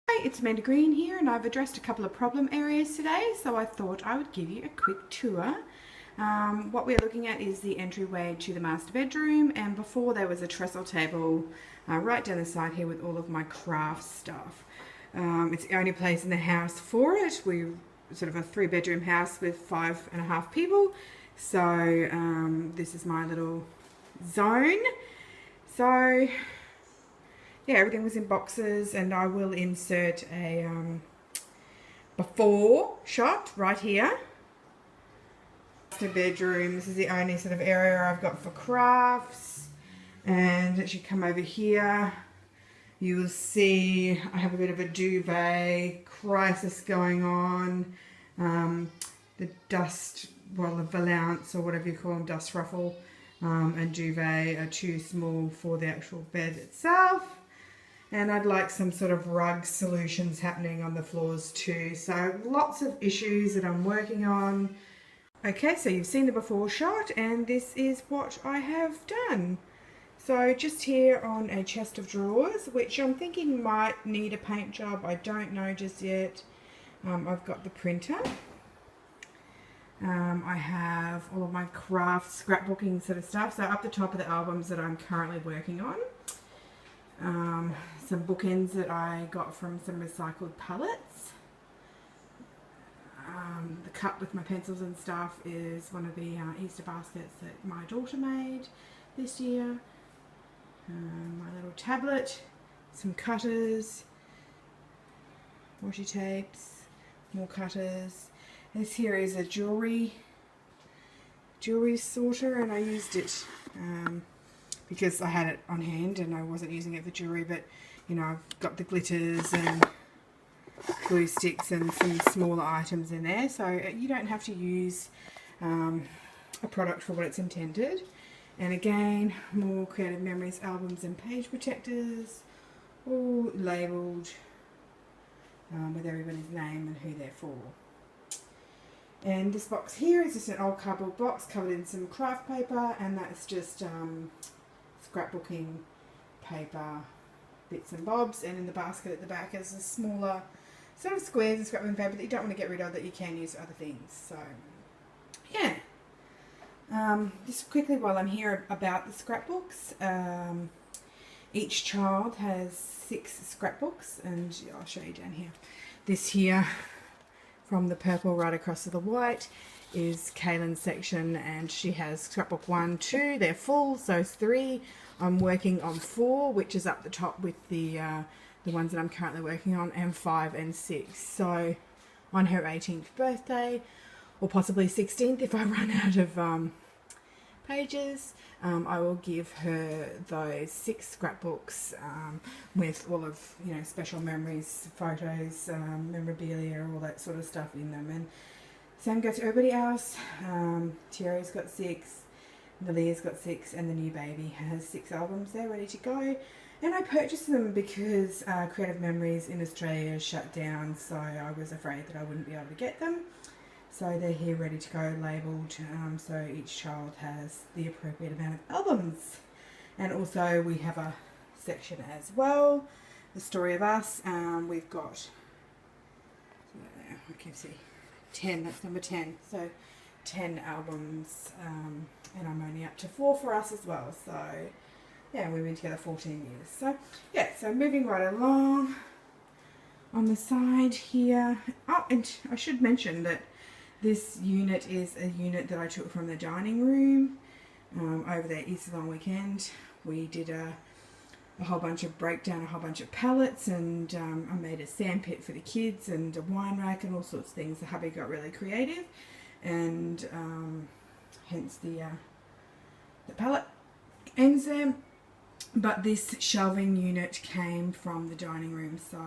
Hi, it's Amanda Green here, and I've addressed a couple of problem areas today, so I thought I would give you a quick tour. What we're looking at is the entryway to the master bedroom, and before there was a trestle table right down the side here with all of my craft stuff. It's the only place in the house for it. We're sort of a 3-bedroom house with 5.5 people, so this is my little zone. So yeah, everything was in boxes, and I will insert a before shot right here. Master bedroom. This is the only sort of area I've got for crafts. And as you come over here, you will see I have a bit of a duvet crisis going on. The dust, well, the valance or whatever you call them, dust ruffle and duvet are too small for the actual bed itself. And I'd like some sort of rug solutions happening on the floors too. So lots of issues that I'm working on. Okay, so you've seen the before shot, and this is what I have done. So just here on a chest of drawers, which I'm thinking might need a paint job. I don't know just yet. I've got the printer. I have all of my craft scrapbooking sort of stuff. So up the top of the albums that I'm currently working on. Some bookends that I got from some recycled pallets. The cup with my pencils and stuff is one of the Easter baskets that my daughter made this year. My little tablet, some cutters, washi tapes, more cutters. This here is a jewelry sorter, and I used it because I had it on hand and I wasn't using it for jewellery, but you know, I've got the glitters and glue sticks and some smaller items in there, so you don't have to use a product for what it's intended. And again, more Creative Memories albums and page protectors, all labelled with everybody's name and who they're for. And this box here is just an old cardboard box covered in some craft paper, and that's just scrapbooking paper bits and bobs. And in the basket at the back is a smaller sort of squares of scrapbooking paper that you don't want to get rid of, that you can use for other things. So yeah, just quickly while I'm here about the scrapbooks, each child has 6 scrapbooks, and I'll show you down here. This here, from the purple right across to the white, is Kaylin's section, and she has scrapbook 1, 2, they're full, so 3. I'm working on 4, which is up the top with the ones that I'm currently working on, and 5 and 6. So on her 18th birthday, or possibly 16th if I run out of pages, I will give her those 6 scrapbooks with all of, you know, special memories, photos, memorabilia, all that sort of stuff in them. And same goes to everybody else. Thierry's got 6, Lilia's got 6, and the new baby has 6 albums there ready to go. And I purchased them because Creative Memories in Australia shut down, so I was afraid that I wouldn't be able to get them. So they're here ready to go, labelled, so each child has the appropriate amount of albums. And also we have a section as well, The Story of Us. We've got, I can see, 10, that's number 10. So 10 albums, and I'm only up to 4 for us as well. So yeah, we've been together 14 years. So yeah, so moving right along on the side here. Oh, and I should mention that this unit is a unit that I took from the dining room over there Easter long weekend. We did a whole bunch of breakdown, a whole bunch of pallets, and I made a sandpit for the kids and a wine rack and all sorts of things. The hubby got really creative, and hence the pallet ends there. But this shelving unit came from the dining room, so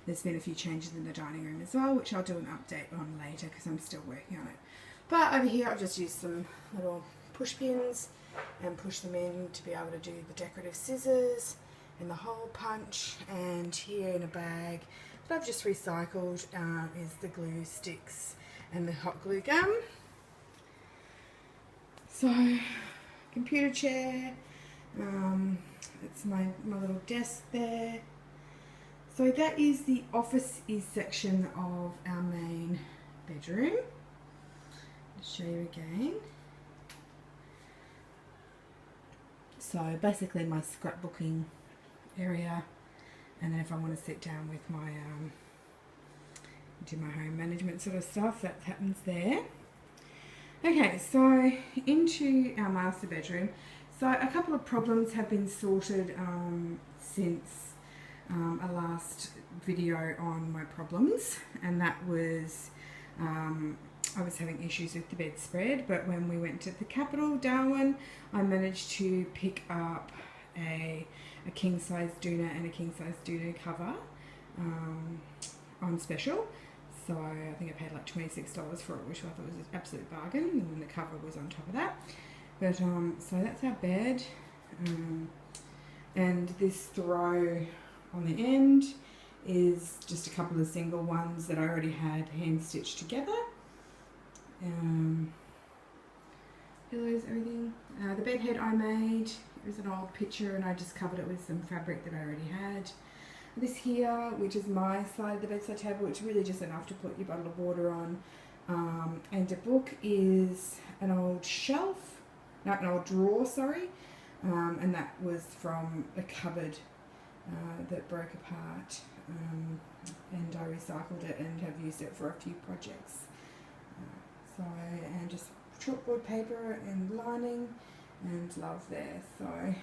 there's been a few changes in the dining room as well, which I'll do an update on later because I'm still working on it. But over here I've just used some little push pins and push them in to be able to do the decorative scissors and the hole punch. And here in a bag that I've just recycled is the glue sticks and the hot glue gum. So, computer chair, it's my little desk there. So that is the office section of our main bedroom. I'll show you again. So basically my scrapbooking area, and then if I want to sit down with my do my home management sort of stuff, that happens there. Okay, so into our master bedroom. So a couple of problems have been sorted since a last video on my problems, and that was I was having issues with the bedspread, but when we went to the capital, Darwin, I managed to pick up a king size doona and a king size doona cover on special. So I think I paid like $26 for it, which I thought was an absolute bargain, and then the cover was on top of that. But so that's our bed, and this throw on the end is just a couple of single ones that I already had hand stitched together. Pillows, everything. The bed head I made, it was an old picture and I just covered it with some fabric that I already had. This here, which is my side of the bedside table, which is really just enough to put your bottle of water on. And a book is an old shelf, no, an old drawer, sorry. And that was from a cupboard that broke apart. And I recycled it and have used it for a few projects. And just chalkboard paper and lining and love there. So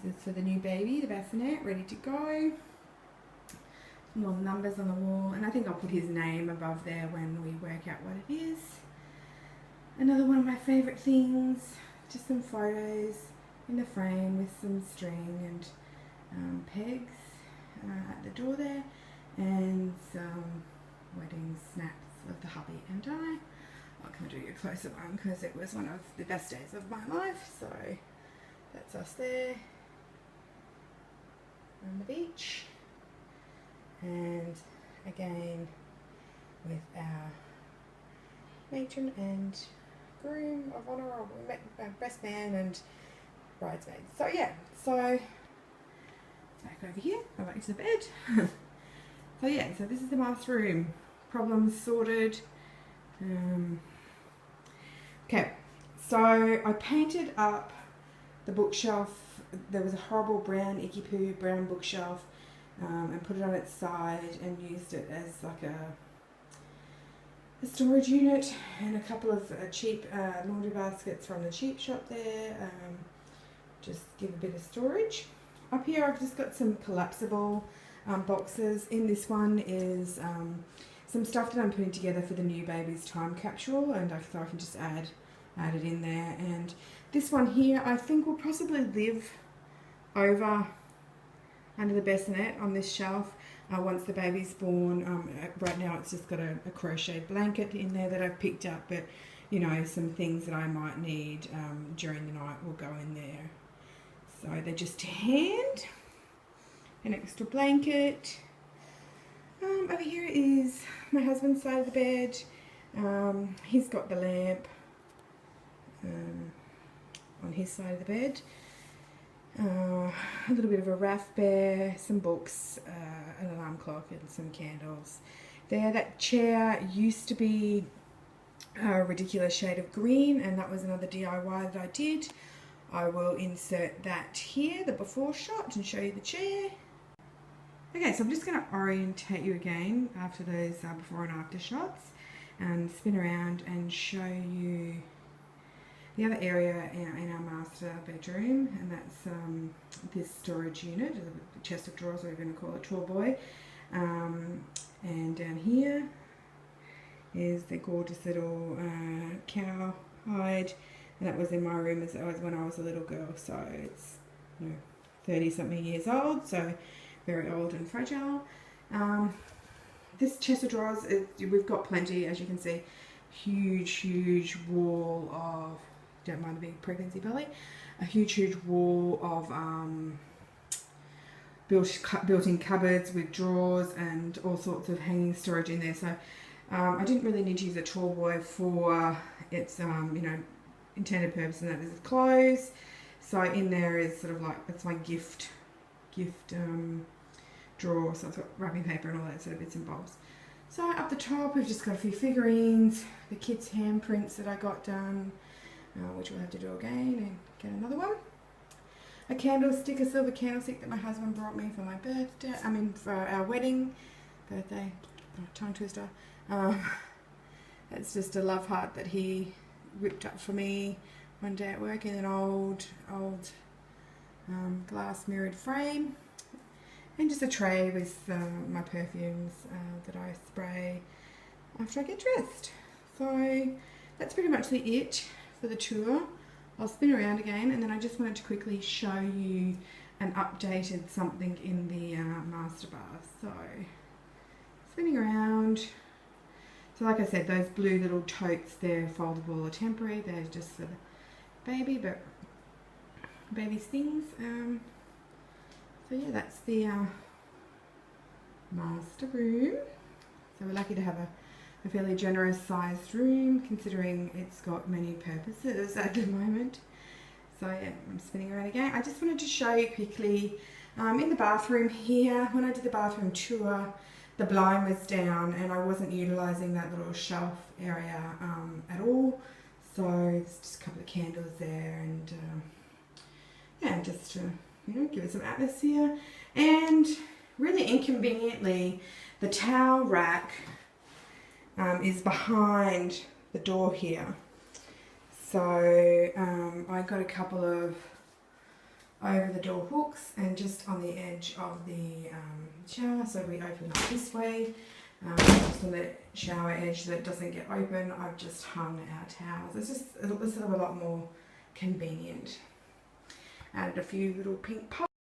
this is for the new baby, the bassinet, ready to go. Some little numbers on the wall, and I think I'll put his name above there when we work out what it is. Another one of my favourite things, just some photos in the frame with some string and pegs at the door there, and some wedding snaps of the hubby and I. I'll come do you a closer one because it was one of the best days of my life. So that's us there on the beach, and again with our matron and groom of honour, or best man and bridesmaids. So yeah, so back over here, go back to the bed. So yeah, so this is the master room. Problems sorted. Okay, so I painted up the bookshelf. There was a horrible brown icky poo brown bookshelf, and put it on its side and used it as like a storage unit, and a couple of cheap laundry baskets from the cheap shop there, just give a bit of storage. Up here I've just got some collapsible boxes. In this one is some stuff that I'm putting together for the new baby's time capsule, and I thought I can just add it in there. And this one here I think will possibly live over under the bassinet on this shelf once the baby's born. Right now it's just got a crocheted blanket in there that I've picked up, but you know, some things that I might need during the night will go in there. So they're just to hand. An extra blanket. Over here is my husband's side of the bed. He's got the lamp on his side of the bed. A little bit of a raft there, some books, an alarm clock and some candles. There, that chair used to be a ridiculous shade of green, and that was another DIY that I did. I will insert that here, the before shot, and show you the chair. Okay, so I'm just going to orientate you again after those before and after shots, and spin around and show you the other area in our master bedroom, and that's this storage unit, the chest of drawers, we're going to call it, drawer boy. And down here is the gorgeous little cow hide, and that was in my room as when I was a little girl, so it's 30 something years old, so very old and fragile. This chest of drawers, we've got plenty, as you can see. Huge wall of, don't mind the big pregnancy belly, a huge wall of built-in cupboards with drawers and all sorts of hanging storage in there. So I didn't really need to use a drawer boy for its intended purpose, and that is drawer, so it's got wrapping paper and all that sort of bits and bobs. So up the top we've just got a few figurines, the kids' handprints that I got done, which we'll have to do again and get another one. A candlestick, a silver candlestick that my husband brought me for my birthday, for our wedding, tongue twister. It's just a love heart that he whipped up for me one day at work in an old glass mirrored frame, and just a tray with my perfumes that I spray after I get dressed. So that's pretty much it for the tour. I'll spin around again, and then I just wanted to quickly show you an updated something in the master bath. So spinning around. So like I said, those blue little totes, they're foldable or temporary. They're just for the baby, but baby's things. So yeah, that's the master room. So we're lucky to have a fairly generous sized room, considering it's got many purposes at the moment. So yeah, I'm spinning around again. I just wanted to show you quickly, in the bathroom here, when I did the bathroom tour, the blind was down and I wasn't utilising that little shelf area at all. So it's just a couple of candles there, and yeah, just to give it some atmosphere. And really inconveniently, the towel rack is behind the door here. So I got a couple of over the door hooks and just on the edge of the shower. So we open up this way, just on the shower edge that doesn't get open, I've just hung our towels. It's just a lot more convenient. Added a few little pink pops.